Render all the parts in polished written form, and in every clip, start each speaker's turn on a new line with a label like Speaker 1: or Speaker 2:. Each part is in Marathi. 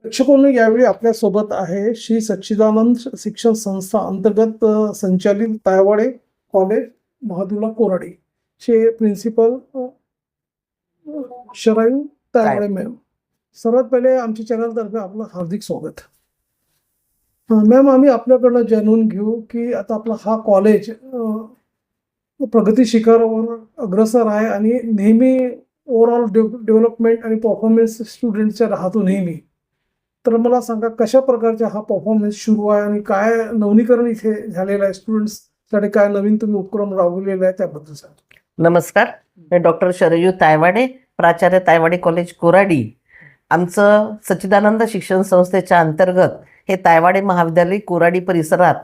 Speaker 1: प्रेक्षकांनो, यावेळी आपल्यासोबत आहे श्री सच्चिदानंद शिक्षण संस्था अंतर्गत संचालित तायवाडे कॉलेज महादुला कोराडी चे प्रिन्सिपल शरायू तायवाडे मॅम. सर्वात पहिले आमच्या चॅनलतर्फे आपलं हार्दिक स्वागत. मॅम, आम्ही आपल्याकडनं जाणून घेऊ की आता आपला हा कॉलेज प्रगती शिखरावर अग्रसर आहे आणि नेहमी ओव्हरऑल डेव्हलपमेंट आणि परफॉर्मन्स स्टुडंटच्या राहतो नेहमी. तर मला सांगा, कशा प्रकारचा हा परफॉर्मन्स सुरू आहे आणि काय नवीनीकरण इथे झालेलं आहे, स्टुडंट्ससाठी काय नवीन तुम्ही उपक्रम राबवलेला आहे त्याबद्दल सांगा.
Speaker 2: नमस्कार, मी डॉक्टर शरयू तायवाडे, प्राचार्य तायवाडे कॉलेज कोराडी. आमचं सच्चिदानंद शिक्षण संस्थेच्या अंतर्गत हे तायवाडे महाविद्यालय कोराडी परिसरात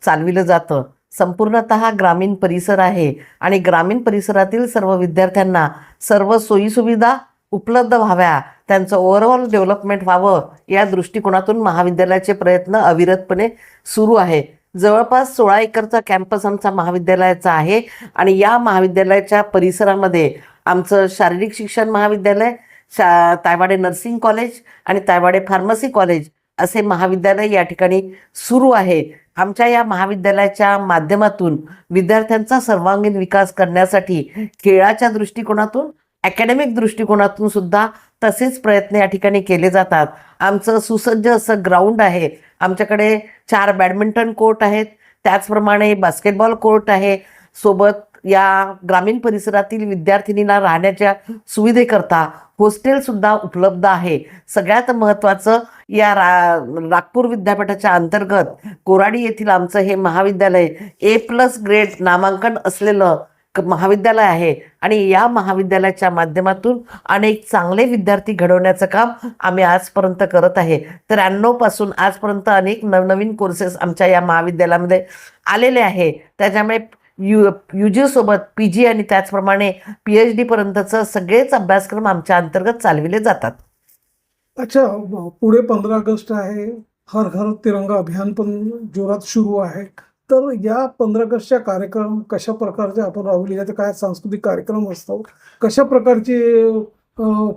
Speaker 2: चालविलं जातं. संपूर्णतः ग्रामीण परिसर आहे आणि ग्रामीण परिसरातील सर्व विद्यार्थ्यांना सर्व सोयीसुविधा उपलब्ध व्हाव्या, त्यांचं ओव्हरऑल डेव्हलपमेंट व्हावं या दृष्टिकोनातून महाविद्यालयाचे प्रयत्न अविरतपणे सुरू आहे. जवळपास 16 एकरचा कॅम्पस आमचा महाविद्यालयाचा आहे आणि या महाविद्यालयाच्या परिसरामध्ये आमचं शारीरिक शिक्षण महाविद्यालय, तायवाडे नर्सिंग कॉलेज आणि तायवाडे फार्मसी कॉलेज असे महाविद्यालय या ठिकाणी सुरू आहे. आमच्या या महाविद्यालयाच्या माध्यमातून विद्यार्थ्यांचा सर्वांगीण विकास करण्यासाठी खेळाच्या दृष्टिकोनातून, अकॅडमिक दृष्टिकोनातून सुद्धा तसेच प्रयत्न या ठिकाणी केले जातात. आमचं सुसज्ज असं ग्राउंड आहे. आमच्याकडे 4 बॅडमिंटन कोर्ट आहेत, त्याचप्रमाणे बास्केटबॉल कोर्ट आहे. सोबत या ग्रामीण परिसरातील विद्यार्थिनींना राहण्याच्या सुविधेकरता हॉस्टेलसुद्धा उपलब्ध आहे. सगळ्यात महत्त्वाचं, या नागपूर विद्यापीठाच्या अंतर्गत कोराडी येथील आमचं हे महाविद्यालय A+ ग्रेड नामांकन असलेलं महाविद्यालय आहे आणि या महाविद्यालयाच्या माध्यमातून अनेक चांगले विद्यार्थी घडवण्याचं काम आम्ही आजपर्यंत करत आहे. 93 पासून आजपर्यंत अनेक नवनवीन कोर्सेस आमच्या या महाविद्यालयामध्ये आलेले आहे. त्याच्यामुळे UG सोबत PG आणि त्याचप्रमाणे PhD पर्यंतचं सगळेच अभ्यासक्रम आमच्या अंतर्गत चालविले जातात.
Speaker 1: अच्छा, पुढे 15 ऑगस्ट आहे, हर घर तिरंगा अभियान पण जोरात सुरू आहे. तर या 15 ऑगस्टच्या कार्यक्रम कशा प्रकारचे आपण राबवले जाते, काय सांस्कृतिक कार्यक्रम असतात, कशा प्रकारची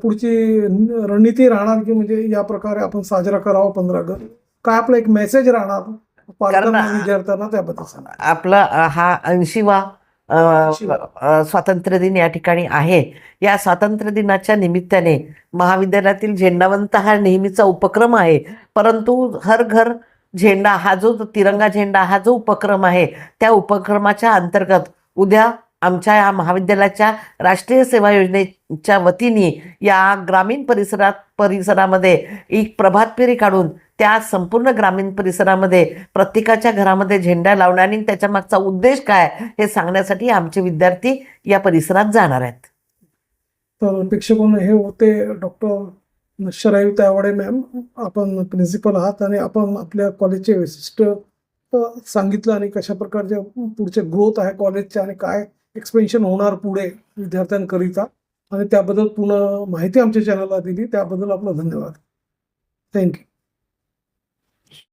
Speaker 1: पुढची रणनीती राहणार की म्हणजे या प्रकारे आपण साजरा करावा 15 ऑगस्ट, काय आपला एक मेसेज राहणार पालकांना विद्यार्थ्यांना त्याबद्दल सांगा.
Speaker 2: आपला हा 80वा स्वातंत्र्य दिन या ठिकाणी आहे. या स्वातंत्र्य दिनाच्या निमित्ताने महाविद्यालयातील झेंडावंत हा नेहमीचा उपक्रम आहे, परंतु हर घर झेंडा हा जो तिरंगा झेंडा हा जो उपक्रम आहे, त्या उपक्रमाच्या अंतर्गत उद्या आमच्या या महाविद्यालयाच्या राष्ट्रीय सेवा योजनेच्या वतीने या ग्रामीण परिसरामध्ये एक प्रभात फेरी काढून त्या संपूर्ण ग्रामीण परिसरामध्ये प्रत्येकाच्या घरामध्ये झेंडा लावणे आणि त्याच्या मागचा उद्देश काय हे सांगण्यासाठी आमचे विद्यार्थी या परिसरात जाणार आहेत.
Speaker 1: तर प्रेक्षकांनो, हे होते डॉक्टर शरायू तायवाडे मॅम. आपण प्रिन्सिपल आहात आणि आपण आपल्या कॉलेजचे वैशिष्ट्य सांगितलं आणि कशा प्रकारचे पुढचे ग्रोथ आहे कॉलेजचे आणि काय एक्सपेन्शन होणार पुढे विद्यार्थ्यांकरिता, आणि त्याबद्दल पूर्ण माहिती आमच्या चॅनलला दिली, त्याबद्दल आपला धन्यवाद. थँक्यू.